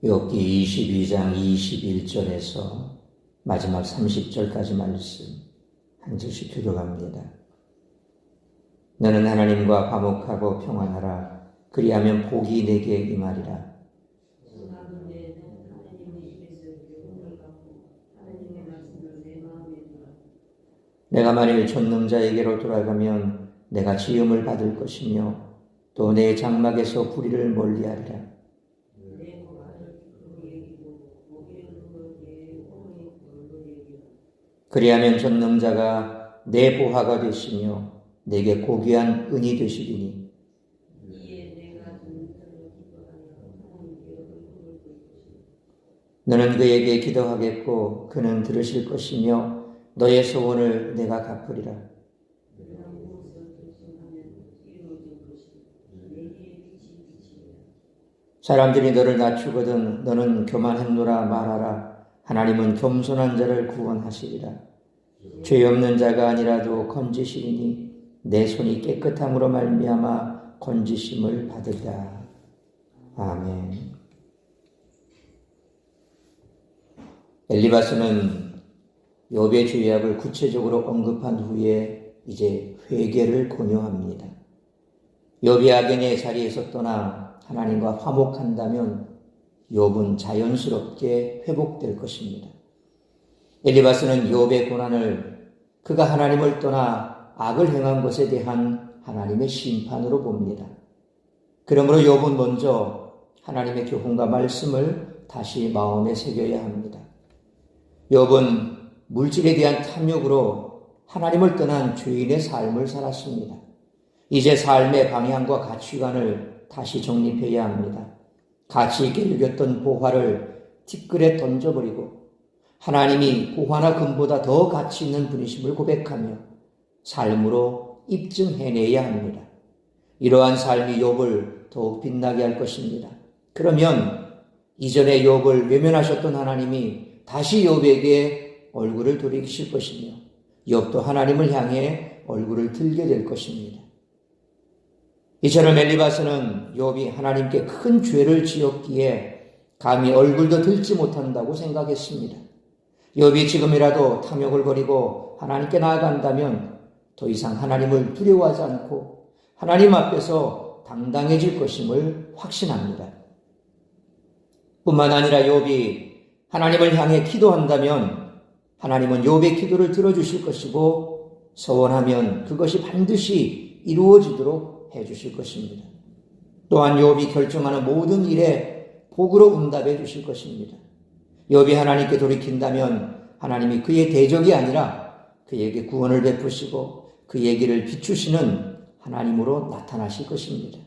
욥기 22장 21절에서 마지막 30절까지 말씀 한 절씩 교독합니다. 너는 하나님과 화목하고 평안하라. 그리하면 복이 내게 임하리라. 내가 만일 전능자에게로 돌아가면 내가 지음을 받을 것이며 또 내 장막에서 불의를 멀리하리라. 그리하면 전능자가 내 보화가 되시며 내게 고귀한 은이 되시리니 너는 그에게 기도하겠고 그는 들으실 것이며 너의 소원을 내가 갚으리라. 사람들이 너를 낮추거든 너는 교만했노라 말하라. 하나님은 겸손한 자를 구원하시리라. 죄 없는 자가 아니라도 건지시리니 내 손이 깨끗함으로 말미암아 건지심을 받으리라. 아멘. 엘리바스는 욥의 죄악을 구체적으로 언급한 후에 이제 회개를 권유합니다. 욥이 악인의 자리에서 떠나 하나님과 화목한다면 욥은 자연스럽게 회복될 것입니다. 엘리바스는 욥의 고난을 그가 하나님을 떠나 악을 행한 것에 대한 하나님의 심판으로 봅니다. 그러므로 욥은 먼저 하나님의 교훈과 말씀을 다시 마음에 새겨야 합니다. 욥은 물질에 대한 탐욕으로 하나님을 떠난 죄인의 삶을 살았습니다. 이제 삶의 방향과 가치관을 다시 정립해야 합니다. 가치 있게 여겼던 보화를 티끌에 던져버리고 하나님이 보화나 금보다 더 가치 있는 분이심을 고백하며 삶으로 입증해내야 합니다. 이러한 삶이 욥을 더욱 빛나게 할 것입니다. 그러면 이전에 욥을 외면하셨던 하나님이 다시 욥에게 얼굴을 돌이키실 것이며 욥도 하나님을 향해 얼굴을 들게 될 것입니다. 이처럼 엘리바스는 욥이 하나님께 큰 죄를 지었기에 감히 얼굴도 들지 못한다고 생각했습니다. 욥이 지금이라도 탐욕을 버리고 하나님께 나아간다면 더 이상 하나님을 두려워하지 않고 하나님 앞에서 당당해질 것임을 확신합니다. 뿐만 아니라 욥이 하나님을 향해 기도한다면 하나님은 욥의 기도를 들어주실 것이고 소원하면 그것이 반드시 이루어지도록 해주실 것입니다. 또한 욥이 결정하는 모든 일에 복으로 응답해 주실 것입니다. 욥이 하나님께 돌이킨다면 하나님이 그의 대적이 아니라 그에게 구원을 베푸시고 그의 길을 비추시는 하나님으로 나타나실 것입니다.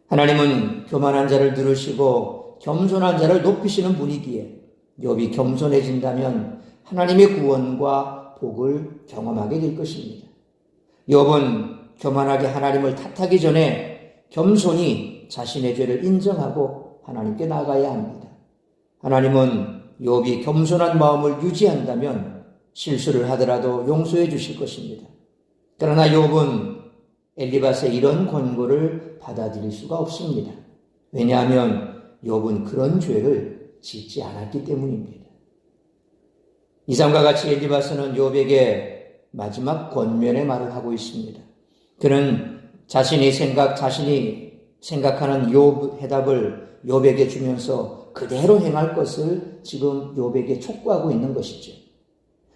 하나님은 교만한 자를 들으시고 겸손한 자를 높이시는 분이기에 욥이 겸손해진다면 하나님의 구원과 복을 경험하게 될 것입니다. 욥은 교만하게 하나님을 탓하기 전에 겸손히 자신의 죄를 인정하고 하나님께 나가야 합니다. 하나님은 욥이 겸손한 마음을 유지한다면 실수를 하더라도 용서해 주실 것입니다. 그러나 욥은 엘리바스의 이런 권고를 받아들일 수가 없습니다. 왜냐하면 욥은 그런 죄를 짓지 않았기 때문입니다. 이상과 같이 엘리바스는 욥에게 마지막 권면의 말을 하고 있습니다. 그는 자신이 생각하는 욥 해답을 욥에게 주면서 그대로 행할 것을 지금 욥에게 촉구하고 있는 것이죠.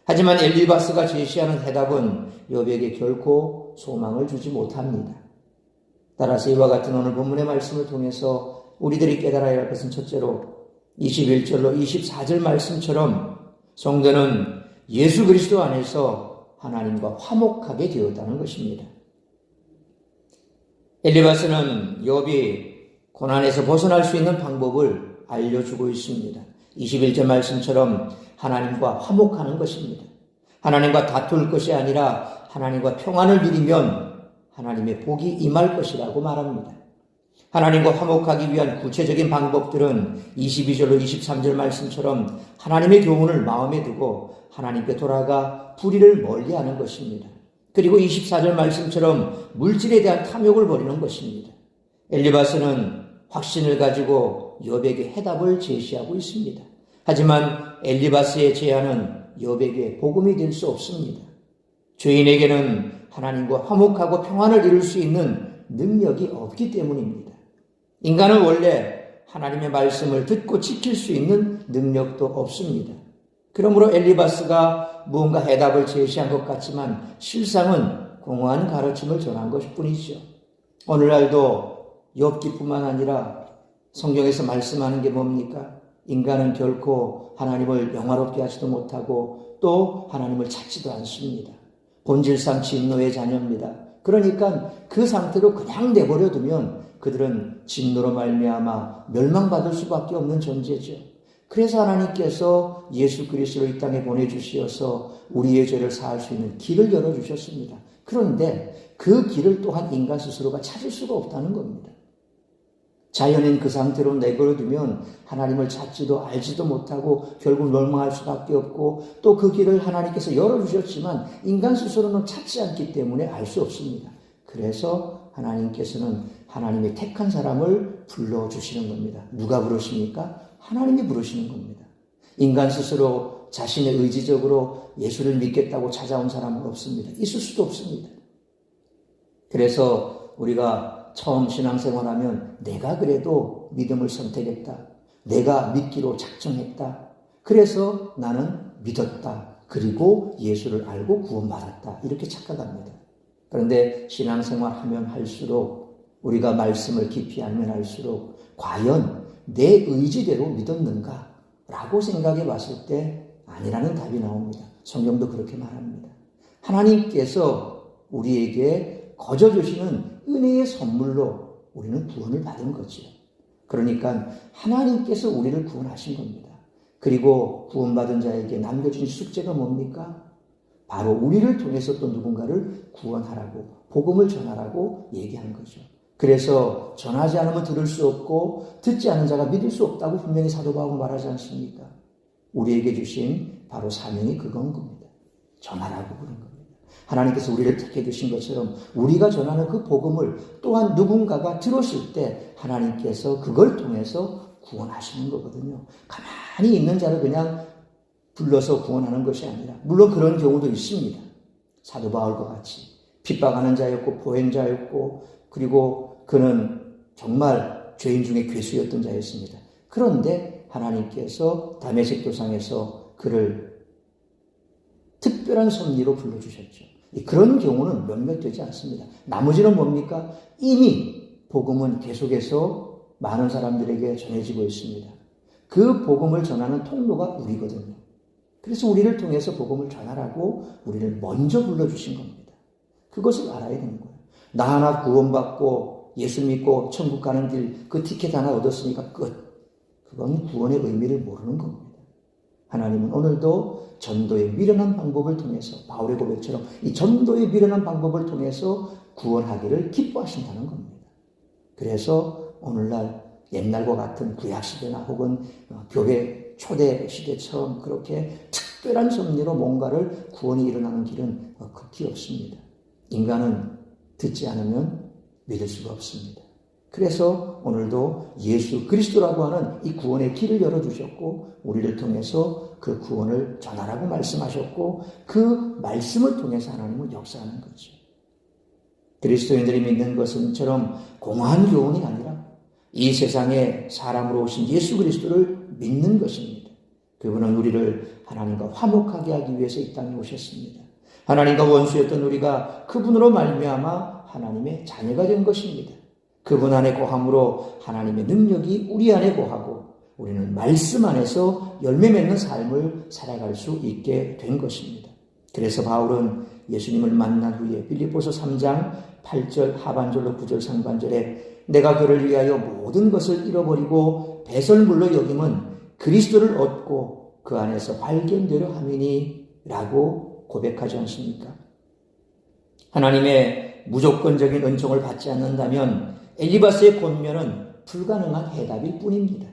하지만 엘리바스가 제시하는 해답은 욥에게 결코 소망을 주지 못합니다. 따라서 이와 같은 오늘 본문의 말씀을 통해서 우리들이 깨달아야 할 것은 첫째로 21절로 24절 말씀처럼 성도는 예수 그리스도 안에서 하나님과 화목하게 되었다는 것입니다. 엘리바스는 욥이 고난에서 벗어날 수 있는 방법을 알려주고 있습니다. 21절 말씀처럼 하나님과 화목하는 것입니다. 하나님과 다툴 것이 아니라 하나님과 평안을 누리면 하나님의 복이 임할 것이라고 말합니다. 하나님과 화목하기 위한 구체적인 방법들은 22절로 23절 말씀처럼 하나님의 교훈을 마음에 두고 하나님께 돌아가 불의를 멀리하는 것입니다. 그리고 24절 말씀처럼 물질에 대한 탐욕을 버리는 것입니다. 엘리바스는 확신을 가지고 욥에게 해답을 제시하고 있습니다. 하지만 엘리바스의 제안은 욥에게 복음이 될 수 없습니다. 죄인에게는 하나님과 화목하고 평안을 이룰 수 있는 능력이 없기 때문입니다. 인간은 원래 하나님의 말씀을 듣고 지킬 수 있는 능력도 없습니다. 그러므로 엘리바스가 무언가 해답을 제시한 것 같지만 실상은 공허한 가르침을 전한 것뿐이죠. 오늘날도 욥기뿐만 아니라 성경에서 말씀하는 게 뭡니까? 인간은 결코 하나님을 영화롭게 하지도 못하고 또 하나님을 찾지도 않습니다. 본질상 진노의 자녀입니다. 그러니까 그 상태로 그냥 내버려 두면 그들은 진노로 말미암아 멸망받을 수밖에 없는 존재죠. 그래서 하나님께서 예수 그리스도를 이 땅에 보내주시어서 우리의 죄를 사할 수 있는 길을 열어주셨습니다. 그런데 그 길을 또한 인간 스스로가 찾을 수가 없다는 겁니다. 자연인 그 상태로 내버려 두면 하나님을 찾지도 알지도 못하고 결국 멸망할 수밖에 없고 또 그 길을 하나님께서 열어주셨지만 인간 스스로는 찾지 않기 때문에 알 수 없습니다. 그래서 하나님께서는 하나님의 택한 사람을 불러주시는 겁니다. 누가 부르십니까? 하나님이 부르시는 겁니다. 인간 스스로 자신의 의지적으로 예수를 믿겠다고 찾아온 사람은 없습니다. 있을 수도 없습니다. 그래서 우리가 처음 신앙생활하면 내가 그래도 믿음을 선택했다. 내가 믿기로 작정했다. 그래서 나는 믿었다. 그리고 예수를 알고 구원받았다. 이렇게 착각합니다. 그런데 신앙생활 하면 할수록 우리가 말씀을 깊이 알면 할수록 과연 내 의지대로 믿었는가? 라고 생각해 봤을 때 아니라는 답이 나옵니다. 성경도 그렇게 말합니다. 하나님께서 우리에게 거저 주시는 은혜의 선물로 우리는 구원을 받은 거죠. 그러니까 하나님께서 우리를 구원하신 겁니다. 그리고 구원받은 자에게 남겨진 숙제가 뭡니까? 바로 우리를 통해서 또 누군가를 구원하라고, 복음을 전하라고 얘기한 거죠. 그래서 전하지 않으면 들을 수 없고 듣지 않은 자가 믿을 수 없다고 분명히 사도 바울은 말하지 않습니까? 우리에게 주신 바로 사명이 그건 겁니다. 전하라고 그런 겁니다. 하나님께서 우리를 택해 주신 것처럼 우리가 전하는 그 복음을 또한 누군가가 들었을 때 하나님께서 그걸 통해서 구원하시는 거거든요. 가만히 있는 자를 그냥 불러서 구원하는 것이 아니라, 물론 그런 경우도 있습니다. 사도 바울과 같이 핍박하는 자였고 보행자였고 그리고 그는 정말 죄인 중에 괴수였던 자였습니다. 그런데 하나님께서 다메섹 도상에서 그를 특별한 섭리로 불러주셨죠. 그런 경우는 몇몇 되지 않습니다. 나머지는 뭡니까? 이미 복음은 계속해서 많은 사람들에게 전해지고 있습니다. 그 복음을 전하는 통로가 우리거든요. 그래서 우리를 통해서 복음을 전하라고 우리를 먼저 불러주신 겁니다. 그것을 알아야 되는 거예요. 나 하나 구원받고 예수 믿고 천국 가는 길 그 티켓 하나 얻었으니까 끝. 그건 구원의 의미를 모르는 겁니다. 하나님은 오늘도 전도의 미련한 방법을 통해서 바울의 고백처럼 이 전도의 미련한 방법을 통해서 구원하기를 기뻐하신다는 겁니다. 그래서 오늘날 옛날과 같은 구약시대나 혹은 교회 초대 시대처럼 그렇게 특별한 섭리로 뭔가를 구원이 일어나는 길은 극히 없습니다. 인간은 듣지 않으면 믿을 수가 없습니다. 그래서 오늘도 예수 그리스도라고 하는 이 구원의 길을 열어주셨고 우리를 통해서 그 구원을 전하라고 말씀하셨고 그 말씀을 통해서 하나님은 역사하는 거죠. 그리스도인들이 믿는 것은처럼 공허한 교훈이 아니라 이 세상에 사람으로 오신 예수 그리스도를 믿는 것입니다. 그분은 우리를 하나님과 화목하게 하기 위해서 이 땅에 오셨습니다. 하나님과 원수였던 우리가 그분으로 말미암아 하나님의 자녀가 된 것입니다. 그분 안에 거함으로 하나님의 능력이 우리 안에 거하고 우리는 말씀 안에서 열매 맺는 삶을 살아갈 수 있게 된 것입니다. 그래서 바울은 예수님을 만난 후에 빌립보서 3장 8절 하반절로 9절 상반절에 내가 그를 위하여 모든 것을 잃어버리고 배설물로 여김은 그리스도를 얻고 그 안에서 발견되려 함이니 라고 고백하지 않습니까? 하나님의 무조건적인 은총을 받지 않는다면 엘리바스의 권면은 불가능한 해답일 뿐입니다.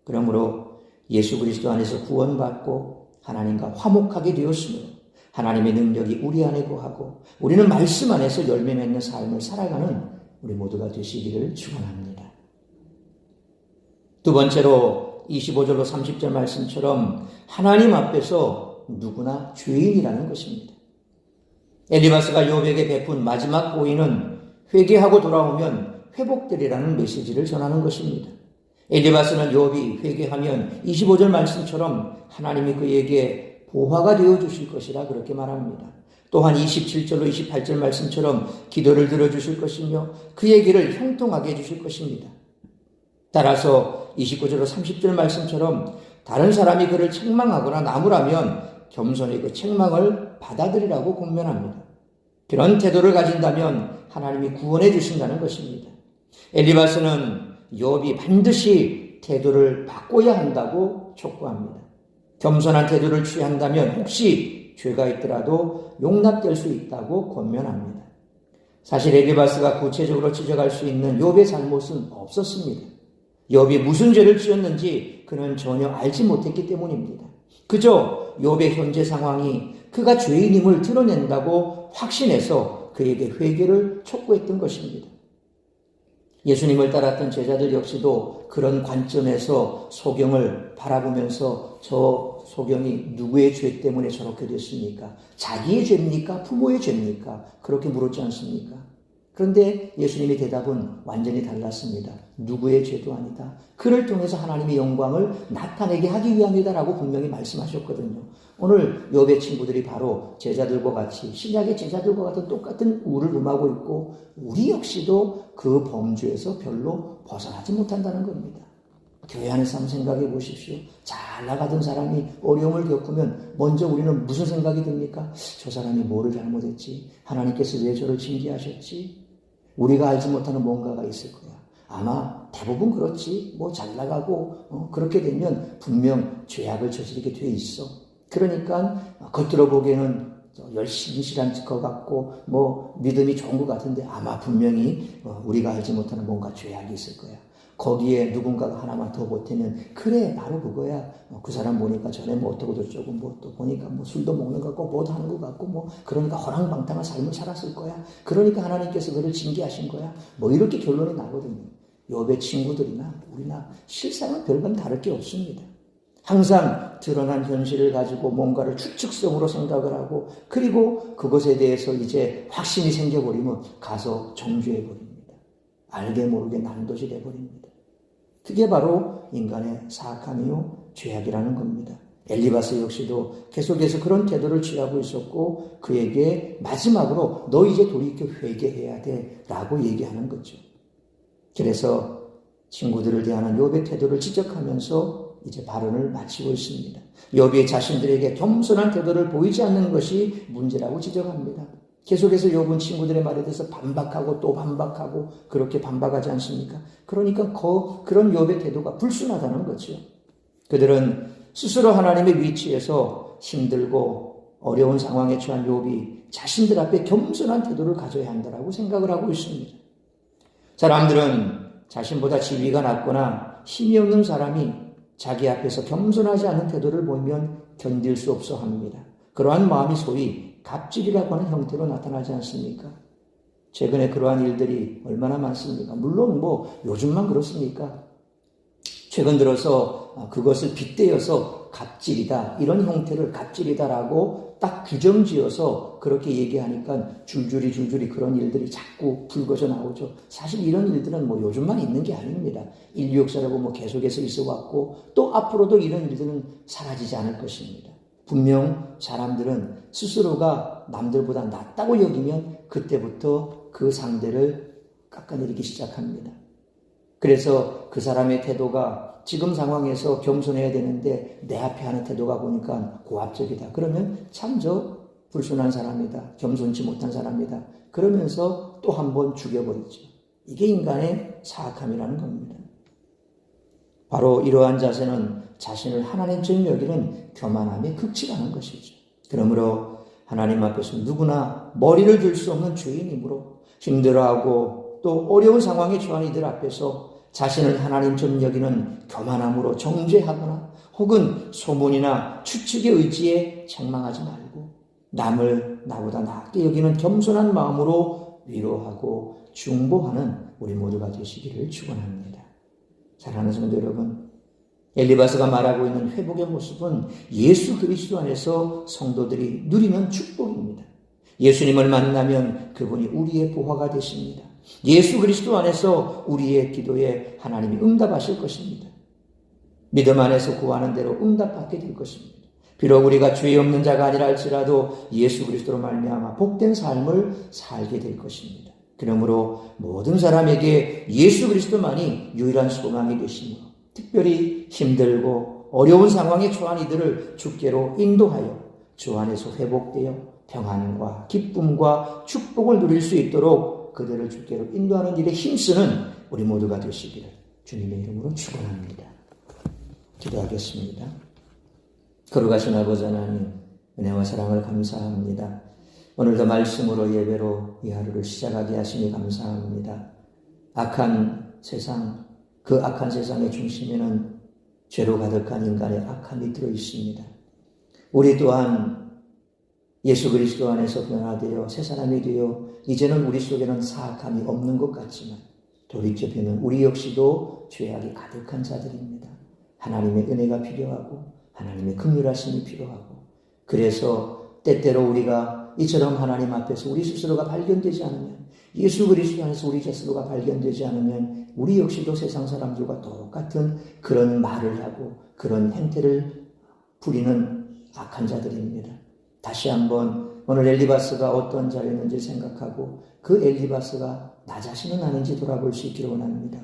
그러므로 예수 그리스도 안에서 구원받고 하나님과 화목하게 되었으므로 하나님의 능력이 우리 안에 거하고 우리는 말씀 안에서 열매 맺는 삶을 살아가는 우리 모두가 되시기를 축원합니다. 두 번째로 25절로 30절 말씀처럼 하나님 앞에서 누구나 죄인이라는 것입니다. 엘리바스가 욥에게 베푼 마지막 호의는 회개하고 돌아오면 회복되리라는 메시지를 전하는 것입니다. 엘리바스는 욥이 회개하면 25절 말씀처럼 하나님이 그에게 보화가 되어주실 것이라 그렇게 말합니다. 또한 27절로 28절 말씀처럼 기도를 들어주실 것이며 그의 길을 형통하게 해주실 것입니다. 따라서 29절로 30절 말씀처럼 다른 사람이 그를 책망하거나 나무라면 겸손히 그 책망을 받아들이라고 권면합니다. 그런 태도를 가진다면 하나님이 구원해 주신다는 것입니다. 엘리바스는 욥이 반드시 태도를 바꿔야 한다고 촉구합니다. 겸손한 태도를 취한다면 혹시 죄가 있더라도 용납될 수 있다고 권면합니다. 사실 엘리바스가 구체적으로 지적할 수 있는 욥의 잘못은 없었습니다. 욥이 무슨 죄를 지었는지 그는 전혀 알지 못했기 때문입니다. 그저 욥의 현재 상황이 그가 죄인임을 드러낸다고 확신해서 그에게 회개를 촉구했던 것입니다. 예수님을 따랐던 제자들 역시도 그런 관점에서 소경을 바라보면서 저 소경이 누구의 죄 때문에 저렇게 됐습니까? 자기의 죄입니까? 부모의 죄입니까? 그렇게 물었지 않습니까? 그런데 예수님의 대답은 완전히 달랐습니다. 누구의 죄도 아니다. 그를 통해서 하나님의 영광을 나타내게 하기 위함이다라고 분명히 말씀하셨거든요. 오늘 욥의 친구들이 바로 제자들과 같이 신약의 제자들과 같은 똑같은 우를 금하고 있고 우리 역시도 그 범주에서 별로 벗어나지 못한다는 겁니다. 교회 안에서 한번 생각해 보십시오. 잘 나가던 사람이 어려움을 겪으면 먼저 우리는 무슨 생각이 듭니까? 저 사람이 뭐를 잘못했지? 하나님께서 왜 저를 징계하셨지? 우리가 알지 못하는 뭔가가 있을 거야. 아마 대부분 그렇지. 뭐 잘 나가고 그렇게 되면 분명 죄악을 저지르게 돼 있어. 그러니까 겉으로 보기에는 열심히 신앙 것 같고 뭐 믿음이 좋은 것 같은데 아마 분명히 우리가 알지 못하는 뭔가 죄악이 있을 거야. 거기에 누군가가 하나만 더 보태면 그래 바로 그거야. 그 사람 보니까 전에 뭐 어떻고 저쩌고 뭐 또 보니까 뭐 술도 먹는 것 같고 뭐도 하는 것 같고 뭐 그러니까 허랑방탕한 삶을 살았을 거야. 그러니까 하나님께서 그를 징계하신 거야. 뭐 이렇게 결론이 나거든요. 욥의 친구들이나 우리나 실상은 별반 다를 게 없습니다. 항상 드러난 현실을 가지고 뭔가를 추측성으로 생각을 하고 그리고 그것에 대해서 이제 확신이 생겨버리면 가서 정죄해버립니다. 알게 모르게 난도질 해버립니다. 그게 바로 인간의 사악함이요 죄악이라는 겁니다. 엘리바스 역시도 계속해서 그런 태도를 취하고 있었고 그에게 마지막으로 너 이제 돌이켜 회개해야 돼 라고 얘기하는 거죠. 그래서 친구들을 대하는 욥의 태도를 지적하면서 이제 발언을 마치고 있습니다. 욥이 자신들에게 겸손한 태도를 보이지 않는 것이 문제라고 지적합니다. 계속해서 욥은 친구들의 말에 대해서 반박하고 또 반박하고 그렇게 반박하지 않습니까? 그러니까 그런 욥의 태도가 불순하다는 거죠. 그들은 스스로 하나님의 위치에서 힘들고 어려운 상황에 처한 욥이 자신들 앞에 겸손한 태도를 가져야 한다고 생각을 하고 있습니다. 사람들은 자신보다 지위가 낮거나 힘이 없는 사람이 자기 앞에서 겸손하지 않은 태도를 보이면 견딜 수 없어 합니다. 그러한 마음이 소위 갑질이라고 하는 형태로 나타나지 않습니까? 최근에 그러한 일들이 얼마나 많습니까? 물론 뭐 요즘만 그렇습니까? 최근 들어서 그것을 빗대어서 갑질이다, 이런 형태를 갑질이다라고 딱 규정지어서 그렇게 얘기하니까 줄줄이 그런 일들이 자꾸 불거져 나오죠. 사실 이런 일들은 뭐 요즘만 있는 게 아닙니다. 인류 역사를 보면 계속해서 있어 왔고 또 앞으로도 이런 일들은 사라지지 않을 것입니다. 분명 사람들은 스스로가 남들보다 낫다고 여기면 그때부터 그 상대를 깎아내리기 시작합니다. 그래서 그 사람의 태도가 지금 상황에서 겸손해야 되는데 내 앞에 하는 태도가 보니까 고압적이다. 그러면 참 저 불순한 사람이다. 겸손치 못한 사람이다. 그러면서 또 한 번 죽여버리죠. 이게 인간의 사악함이라는 겁니다. 바로 이러한 자세는 자신을 하나님처럼 여기는 교만함의 극치라는 것이죠. 그러므로 하나님 앞에서 누구나 머리를 들 수 없는 죄인이므로 힘들어하고 또 어려운 상황에 처한 이들 앞에서 자신을 하나님처럼 여기는 교만함으로 정죄하거나 혹은 소문이나 추측의 의지에 책망하지 말고 남을 나보다 낫게 여기는 겸손한 마음으로 위로하고 중보하는 우리 모두가 되시기를 축원합니다. 사랑하는 성도 여러분, 엘리바스가 말하고 있는 회복의 모습은 예수 그리스도 안에서 성도들이 누리는 축복입니다. 예수님을 만나면 그분이 우리의 보화가 되십니다. 예수 그리스도 안에서 우리의 기도에 하나님이 응답하실 것입니다. 믿음 안에서 구하는 대로 응답받게 될 것입니다. 비록 우리가 죄 없는 자가 아니라 할지라도 예수 그리스도로 말미암아 복된 삶을 살게 될 것입니다. 그러므로 모든 사람에게 예수 그리스도만이 유일한 소망이 되시며 특별히 힘들고 어려운 상황에 처한 이들을 주께로 인도하여 주 안에서 회복되어 평안과 기쁨과 축복을 누릴 수 있도록 그들을 주께로 인도하는 일에 힘쓰는 우리 모두가 되시기를 주님의 이름으로 축원합니다. 기도하겠습니다. 거룩하신 아버지 하나님, 은혜와 사랑을 감사합니다. 오늘도 말씀으로 예배로 이 하루를 시작하게 하시니 감사합니다. 악한 세상, 그 악한 세상의 중심에는 죄로 가득한 인간의 악함이 들어있습니다. 우리 또한 예수 그리스도 안에서 변화되어 새 사람이 되어 이제는 우리 속에는 사악함이 없는 것 같지만 돌이켜보면 우리 역시도 죄악이 가득한 자들입니다. 하나님의 은혜가 필요하고 하나님의 긍휼하심이 필요하고 그래서 때때로 우리가 이처럼 하나님 앞에서 우리 스스로가 발견되지 않으면 예수 그리스도 안에서 우리 스스로가 발견되지 않으면 우리 역시도 세상 사람들과 똑같은 그런 말을 하고 그런 행태를 부리는 악한 자들입니다. 다시 한번 오늘 엘리바스가 어떤 자였는지 생각하고 그 엘리바스가 나 자신은 아닌지 돌아볼 수 있기를 원합니다.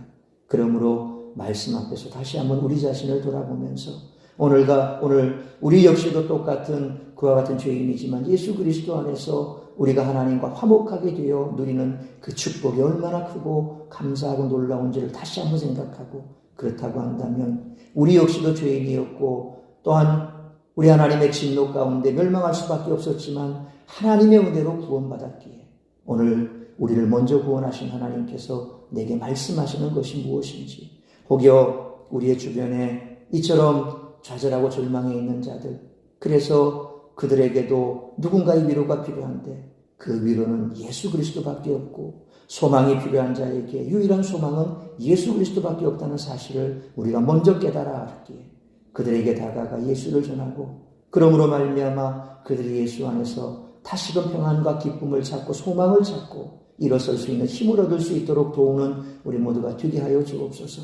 그러므로 말씀 앞에서 다시 한번 우리 자신을 돌아보면서 오늘 우리 역시도 똑같은 그와 같은 죄인이지만 예수 그리스도 안에서 우리가 하나님과 화목하게 되어 누리는 그 축복이 얼마나 크고 감사하고 놀라운지를 다시 한번 생각하고 그렇다고 한다면 우리 역시도 죄인이었고 또한 우리 하나님의 진노 가운데 멸망할 수밖에 없었지만 하나님의 은혜로 구원받았기에 오늘 우리를 먼저 구원하신 하나님께서 내게 말씀하시는 것이 무엇인지 혹여 우리의 주변에 이처럼 좌절하고 절망해 있는 자들 그래서 그들에게도 누군가의 위로가 필요한데 그 위로는 예수 그리스도밖에 없고 소망이 필요한 자에게 유일한 소망은 예수 그리스도밖에 없다는 사실을 우리가 먼저 깨달아 알기에 그들에게 다가가 예수를 전하고 그러므로 말미암아 그들이 예수 안에서 다시금 평안과 기쁨을 찾고 소망을 찾고 일어설 수 있는 힘을 얻을 수 있도록 도우는 우리 모두가 되게 하여 주옵소서.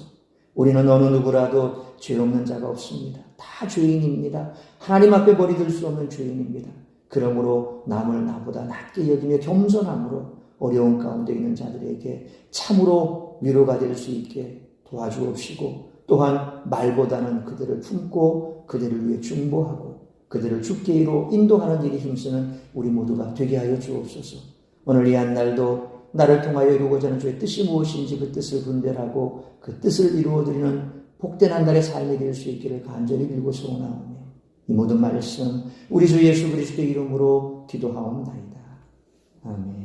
우리는 어느 누구라도 죄 없는 자가 없습니다. 다 죄인입니다. 하나님 앞에 버리들 수 없는 죄인입니다. 그러므로 남을 나보다 낮게 여기며 겸손함으로 어려운 가운데 있는 자들에게 참으로 위로가 될 수 있게 도와주옵시고 또한 말보다는 그들을 품고 그들을 위해 중보하고 그들을 주께 이로 인도하는 일에 힘쓰는 우리 모두가 되게 하여 주옵소서. 오늘 이 한날도 나를 통하여 이루고자 하는 주의 뜻이 무엇인지 그 뜻을 분별하고 그 뜻을 이루어드리는 복된 한 날의 삶이 될 수 있기를 간절히 빌고 소원하오며 이 모든 말씀 우리 주 예수 그리스도의 이름으로 기도하옵나이다. 아멘.